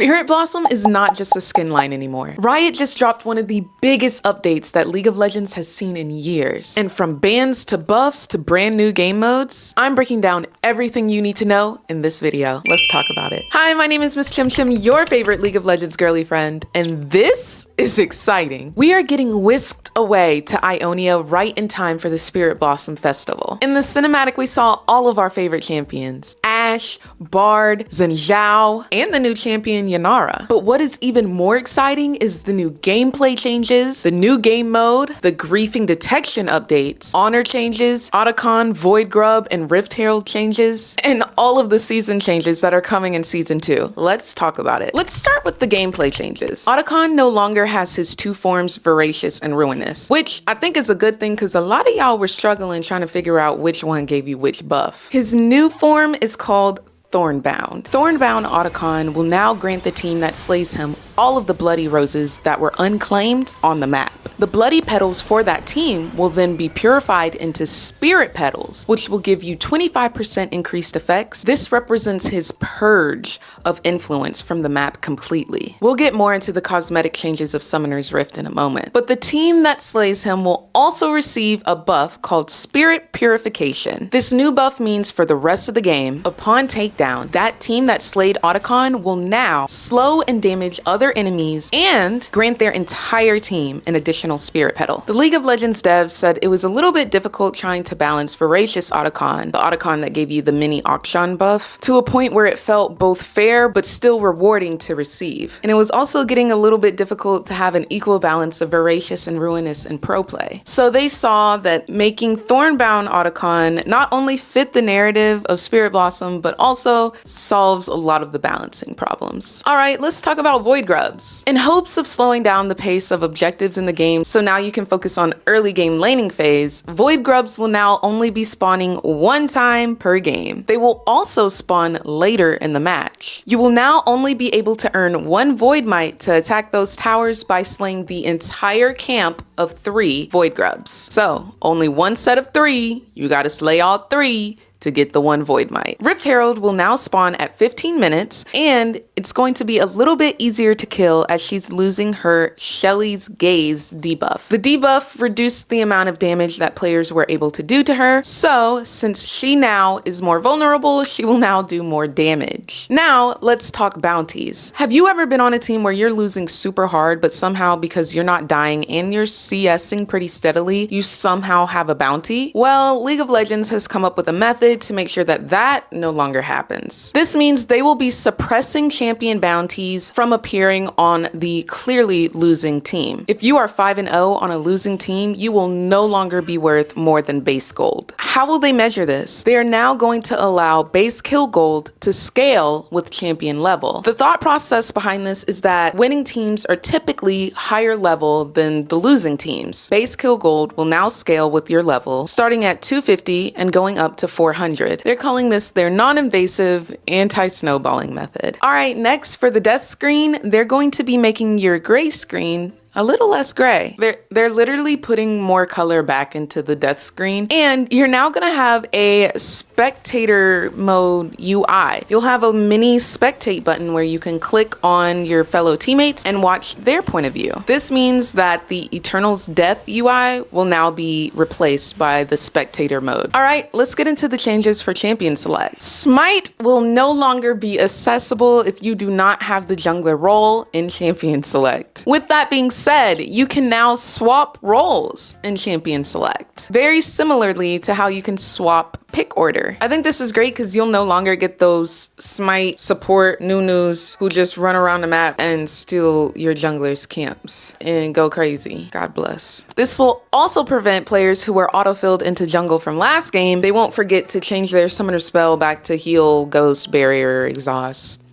Spirit Blossom is not just a skin line anymore. Riot just dropped one of the biggest updates that League of Legends has seen in years. And from bans to buffs to brand new game modes, I'm breaking down everything you need to know in this video. Let's talk about it. Hi, my name is Miss Chim, your favorite League of Legends girly friend, and this is exciting. We are getting whisked away to Ionia right in time for the Spirit Blossom Festival. In the cinematic, we saw all of our favorite champions: Ashe, Bard, Xin Zhao, and the new champion Yanara. But what is even more exciting is the new gameplay changes, the new game mode, the griefing detection updates, honor changes, Atakhan, Voidgrub, and Rift Herald changes, and all of the season changes that are coming in season 2. Let's talk about it. Let's start with the gameplay changes. Atakhan no longer has his two forms, Voracious and Ruinous, which I think is a good thing because a lot of y'all were struggling trying to figure out which one gave you which buff. His new form is called Thornbound. Thornbound Atakhan will now grant the team that slays him all of the bloody roses that were unclaimed on the map. The bloody petals for that team will then be purified into spirit petals, which will give you 25% increased effects. This represents his purge of influence from the map completely. We'll get more into the cosmetic changes of Summoner's Rift in a moment, but the team that slays him will also receive a buff called Spirit Purification. This new buff means for the rest of the game, upon takedown, that team that slayed Atakhan will now slow and damage other enemies and grant their entire team an additional spirit petal. The League of Legends devs said it was a little bit difficult trying to balance Voracious Atakhan, the Atakhan that gave you the mini auction buff, to a point where it felt both fair but still rewarding to receive. And it was also getting a little bit difficult to have an equal balance of Voracious and Ruinous in pro play. So they saw that making Thornbound Atakhan not only fit the narrative of Spirit Blossom, but also solves a lot of the balancing problems. All right, let's talk about Voidgrubs. In hopes of slowing down the pace of objectives in the game, so now you can focus on early game laning phase, Voidgrubs will now only be spawning one time per game. They will also spawn later in the match. You will now only be able to earn one Void Might to attack those towers by slaying the entire camp of 3 Voidgrubs. So only one set of 3, you gotta slay all 3 to get the one Void Might. Rift Herald will now spawn at 15 minutes, and it's going to be a little bit easier to kill as she's losing her Shelly's Gaze debuff. The debuff reduced the amount of damage that players were able to do to her, so since she now is more vulnerable, she will now do more damage. Now, let's talk bounties. Have you ever been on a team where you're losing super hard, but somehow because you're not dying and you're CSing pretty steadily, you somehow have a bounty? Well, League of Legends has come up with a method to make sure that that no longer happens. This means they will be suppressing champion bounties from appearing on the clearly losing team. If you are 5-0 on a losing team, you will no longer be worth more than base gold. How will they measure this? They are now going to allow base kill gold to scale with champion level. The thought process behind this is that winning teams are typically higher level than the losing teams. Base kill gold will now scale with your level, starting at 250 and going up to 400. They're calling this their non-invasive anti-snowballing method. All right, next for the death screen, they're going to be making your gray screen a little less gray. They're literally putting more color back into the death screen, and you're now gonna have a spectator mode UI. You'll have a mini spectate button where you can click on your fellow teammates and watch their point of view. This means that the Eternal's Death UI will now be replaced by the spectator mode. All right, let's get into the changes for champion select. Smite will no longer be accessible if you do not have the jungler role in champion select. With that being said, you can now swap roles in champion select, very similarly to how you can swap pick order. I think this is great because you'll no longer get those Smite support nunus who just run around the map and steal your jungler's camps and go crazy. God bless. This will also prevent players who were autofilled into jungle from last game. They won't forget to change their summoner spell back to heal, ghost, barrier, exhaust.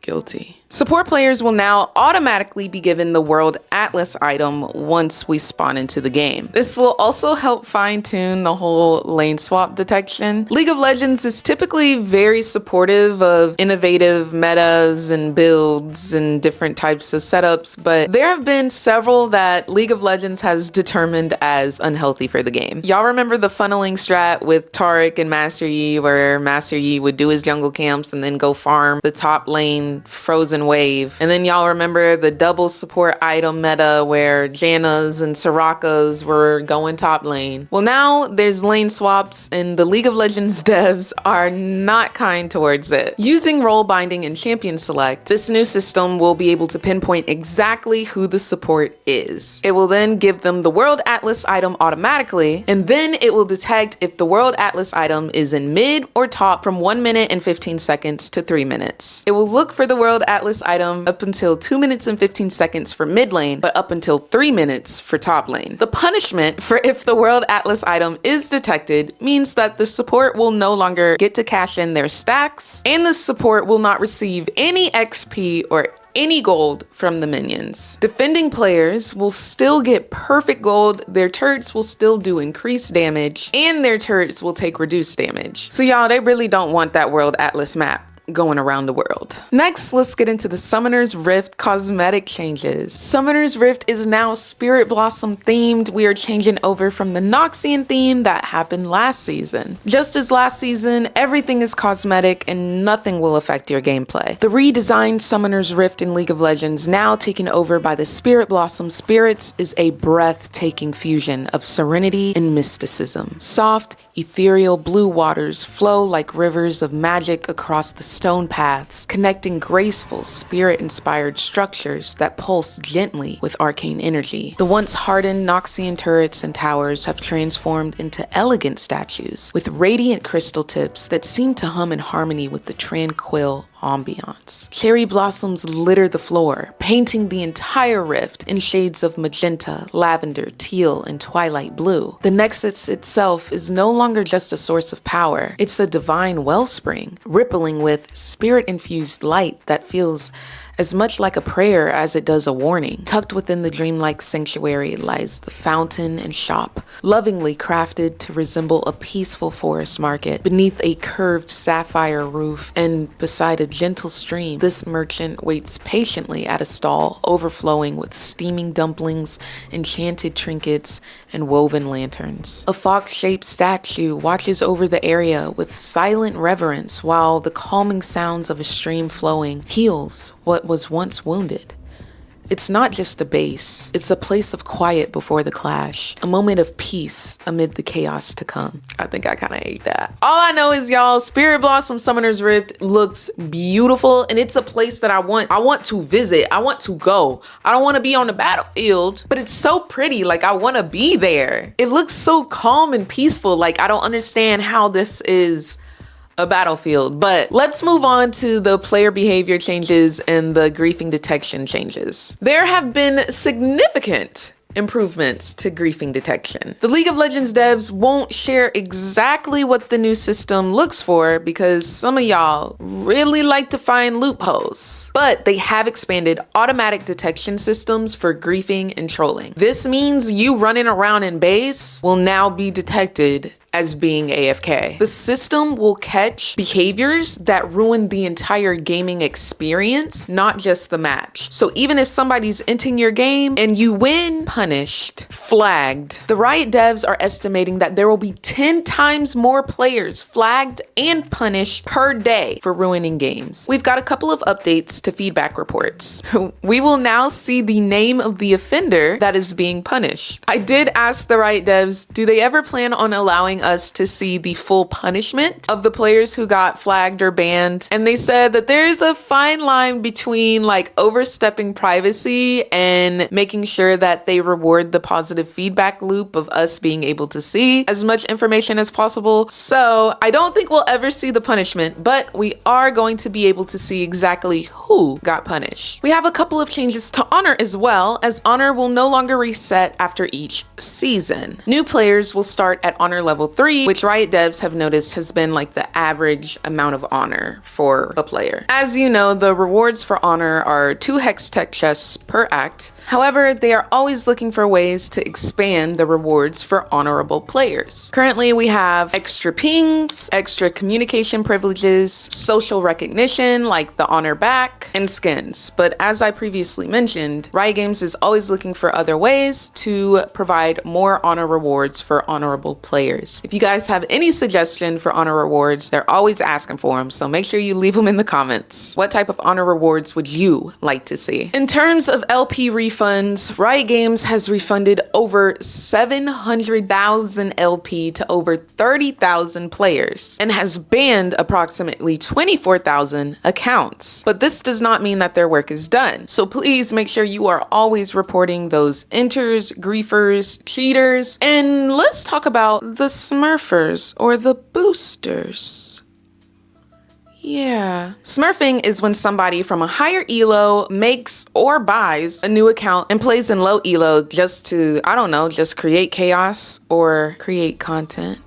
Guilty. Support players will now automatically be given the World Atlas item once we spawn into the game. This will also help fine-tune the whole lane swap detection. League of Legends is typically very supportive of innovative metas and builds and different types of setups, but there have been several that League of Legends has determined as unhealthy for the game. Y'all remember the funneling strat with Taric and Master Yi, where Master Yi would do his jungle camps and then go farm the top lane frozen second wave. And then y'all remember the double support item meta where Jannas and Sorakas were going top lane. Well, now there's lane swaps and the League of Legends devs are not kind towards it. Using role binding and champion select, this new system will be able to pinpoint exactly who the support is. It will then give them the World Atlas item automatically, and then it will detect if the World Atlas item is in mid or top from 1 minute and 15 seconds to 3 minutes. It will look for the World Atlas item up until 2 minutes and 15 seconds for mid lane, but up until 3 minutes for top lane. The punishment for if the World Atlas item is detected means that the support will no longer get to cash in their stacks, and the support will not receive any XP or any gold from the minions. Defending players will still get perfect gold, their turrets will still do increased damage, and their turrets will take reduced damage. So y'all, they really don't want that World Atlas map going around the world. Next, let's get into the Summoner's Rift cosmetic changes. Summoner's Rift is now Spirit Blossom themed. We are changing over from the Noxian theme that happened last season. Just as last season, everything is cosmetic and nothing will affect your gameplay. The redesigned Summoner's Rift in League of Legends, now taken over by the Spirit Blossom spirits, is a breathtaking fusion of serenity and mysticism. Soft, ethereal blue waters flow like rivers of magic across the stone paths, connecting graceful, spirit-inspired structures that pulse gently with arcane energy. The once hardened Noxian turrets and towers have transformed into elegant statues with radiant crystal tips that seem to hum in harmony with the tranquil ambiance. Cherry blossoms litter the floor, painting the entire rift in shades of magenta, lavender, teal, and twilight blue. The Nexus itself is no longer just a source of power. It's a divine wellspring, rippling with spirit-infused light that feels as much like a prayer as it does a warning. Tucked within the dreamlike sanctuary lies the fountain and shop, lovingly crafted to resemble a peaceful forest market. Beneath a curved sapphire roof and beside a gentle stream, this merchant waits patiently at a stall overflowing with steaming dumplings, enchanted trinkets, and woven lanterns. A fox-shaped statue watches over the area with silent reverence while the calming sounds of a stream flowing heals what was once wounded. It's not just a base, it's a place of quiet before the clash, a moment of peace amid the chaos to come. I think I kind of hate that. All I know is, y'all, Spirit Blossom Summoner's Rift looks beautiful, and it's a place that I want to visit. I want to go. I don't want to be on the battlefield, but it's so pretty. Like, I want to be there. It looks so calm and peaceful. Like, I don't understand how this is a battlefield. But let's move on to the player behavior changes and the griefing detection changes. There have been significant improvements to griefing detection. The League of Legends devs won't share exactly what the new system looks for because some of y'all really like to find loopholes. But they have expanded automatic detection systems for griefing and trolling. This means you running around in base will now be detected as being AFK. The system will catch behaviors that ruin the entire gaming experience, not just the match. So even if somebody's entering your game and you win, punished, flagged. The Riot devs are estimating that there will be 10 times more players flagged and punished per day for ruining games. We've got a couple of updates to feedback reports. We will now see the name of the offender that is being punished. I did ask the Riot devs, do they ever plan on allowing us to see the full punishment of the players who got flagged or banned? And they said that there's a fine line between like overstepping privacy and making sure that they reward the positive feedback loop of us being able to see as much information as possible. So I don't think we'll ever see the punishment, but we are going to be able to see exactly who got punished. We have a couple of changes to Honor as well, as Honor will no longer reset after each season. New players will start at Honor level 3, which Riot devs have noticed has been like the average amount of honor for a player. As you know, the rewards for Honor are 2 hex tech chests per act. However, they are always looking for ways to expand the rewards for honorable players. Currently, we have extra pings, extra communication privileges, social recognition like the Honor back, and skins. But as I previously mentioned, Riot Games is always looking for other ways to provide more honor rewards for honorable players. rewards. If you guys have any suggestion for honor rewards, they're always asking for them, so make sure you leave them in the comments. What type of honor rewards would you like to see? In terms of LP refunds, Riot Games has refunded over 700,000 LP to over 30,000 players and has banned approximately 24,000 accounts. But this does not mean that their work is done. So please make sure you are always reporting those enters, griefers, cheaters, and let's talk about the smurfers or the boosters. Yeah. Smurfing is when somebody from a higher elo makes or buys a new account and plays in low elo just to, I don't know, just create chaos or create content.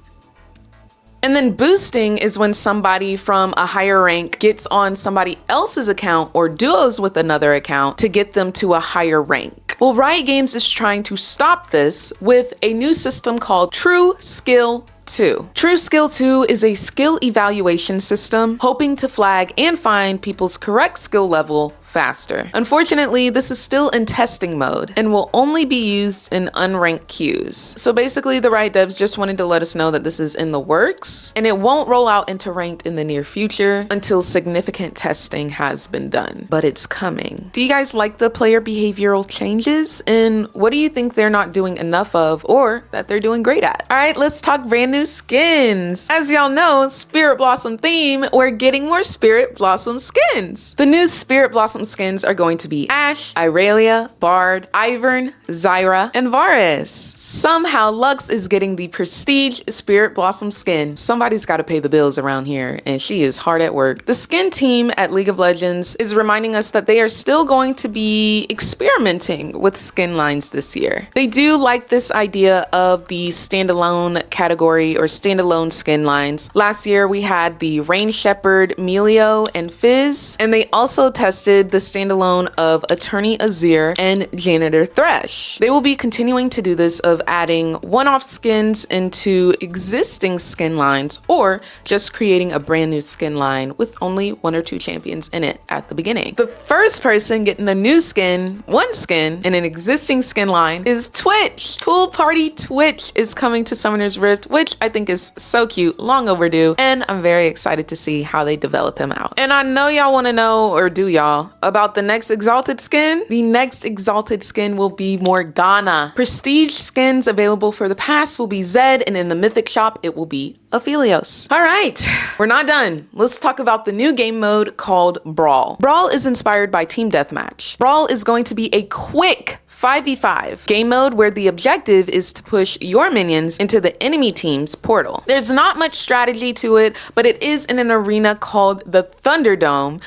And then boosting is when somebody from a higher rank gets on somebody else's account or duos with another account to get them to a higher rank. Well, Riot Games is trying to stop this with a new system called True Skill 2. True Skill 2 is a skill evaluation system hoping to flag and find people's correct skill level faster. Unfortunately, this is still in testing mode and will only be used in unranked queues. So basically, the Riot devs just wanted to let us know that this is in the works and it won't roll out into ranked in the near future until significant testing has been done, but it's coming. Do you guys like the player behavioral changes? And what do you think they're not doing enough of or that they're doing great at? All right, let's talk brand new skins. As y'all know, Spirit Blossom theme, we're getting more Spirit Blossom skins. The new Spirit Blossom skins are going to be Ashe, Irelia, Bard, Ivern, Zyra, and Varus. Somehow Lux is getting the prestige Spirit Blossom skin. Somebody's got to pay the bills around here, and she is hard at work. The skin team at League of Legends is reminding us that they are still going to be experimenting with skin lines this year. They do like this idea of the standalone category or standalone skin lines. Last year we had the Rain Shepherd, Melio, and Fizz, and they also tested the standalone of Attorney Azir and Janitor Thresh. They will be continuing to do this of adding one-off skins into existing skin lines or just creating a brand new skin line with only 1 or 2 champions in it at the beginning. The first person getting a new skin, one skin, in an existing skin line is Twitch. Pool Party Twitch is coming to Summoner's Rift, which I think is so cute, long overdue, and I'm very excited to see how they develop him out. And I know y'all want to know, or do y'all, about the next Exalted skin. The next Exalted skin will be Morgana. Prestige skins available for the pass will be Zed, and in the Mythic shop, it will be Aphelios. All right, we're not done. Let's talk about the new game mode called Brawl. Brawl is inspired by Team Deathmatch. Brawl is going to be a quick 5v5 game mode where the objective is to push your minions into the enemy team's portal. There's not much strategy to it, but it is in an arena called the Thunderdome.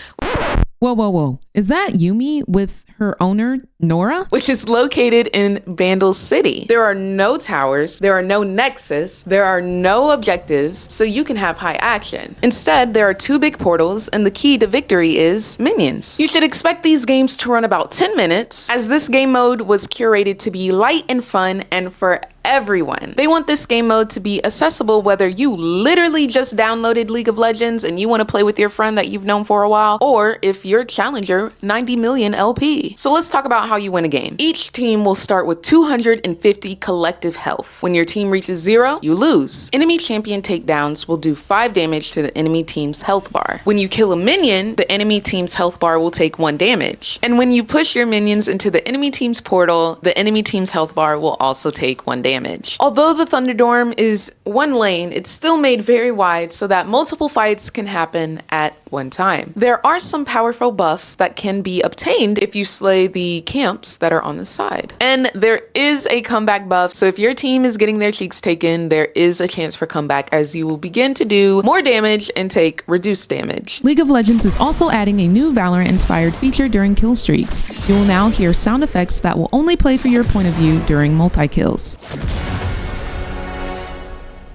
Whoa. Is that Yumi with her owner, Nora? Which is located in Vandal City. There are no towers, there are no nexus, there are no objectives, so you can have high action. Instead, there are 2 big portals, and the key to victory is minions. You should expect these games to run about 10 minutes, as this game mode was curated to be light and fun and for everyone. They want this game mode to be accessible whether you literally just downloaded League of Legends and you want to play with your friend that you've known for a while, or if you're challenger 90 million LP. So let's talk about how you win a game. Each team will start with 250 collective health. When your team reaches 0, you lose. Enemy champion takedowns will do 5 damage to the enemy team's health bar. When you kill a minion, the enemy team's health bar will take 1 damage. And when you push your minions into the enemy team's portal, the enemy team's health bar will also take 1 damage. Although the Thunderdome is 1 lane, it's still made very wide so that multiple fights can happen at one time. There are some powerful buffs that can be obtained if you slay the camps that are on the side. And there is a comeback buff, so if your team is getting their cheeks taken, there is a chance for comeback as you will begin to do more damage and take reduced damage. League of Legends is also adding a new Valorant-inspired feature during kill streaks. You will now hear sound effects that will only play for your point of view during multi-kills.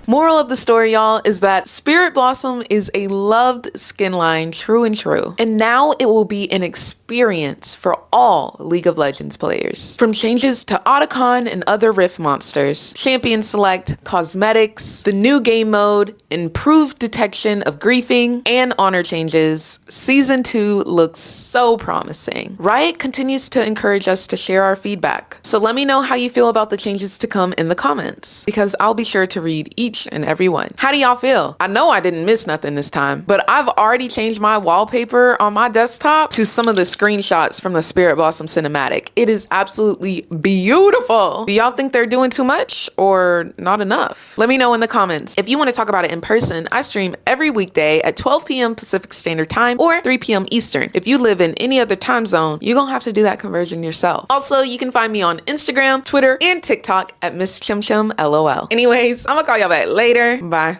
Moral of the story, y'all, is that Spirit Blossom is a loved skin line, true and true. And now it will be an experience for all League of Legends players. From changes to Atakhan and other Rift monsters, champion select, cosmetics, the new game mode, improved detection of griefing, and honor changes, Season 2 looks so promising. Riot continues to encourage us to share our feedback. So let me know how you feel about the changes to come in the comments, because I'll be sure to read each and every one. How do y'all feel? I know I didn't miss nothing this time, but I've already changed my wallpaper on my desktop to some of the screenshots from the Spirit Blossom cinematic. It is absolutely beautiful. Do y'all think they're doing too much or not enough? Let me know in the comments. If you want to talk about it in person, I stream every weekday at 12 p.m. Pacific Standard Time or 3 p.m. Eastern. If you live in any other time zone, you're gonna have to do that conversion yourself. Also, you can find me on Instagram, Twitter, and TikTok at Miss Chim Chim LOL. Anyways, I'm gonna call y'all back later. Bye.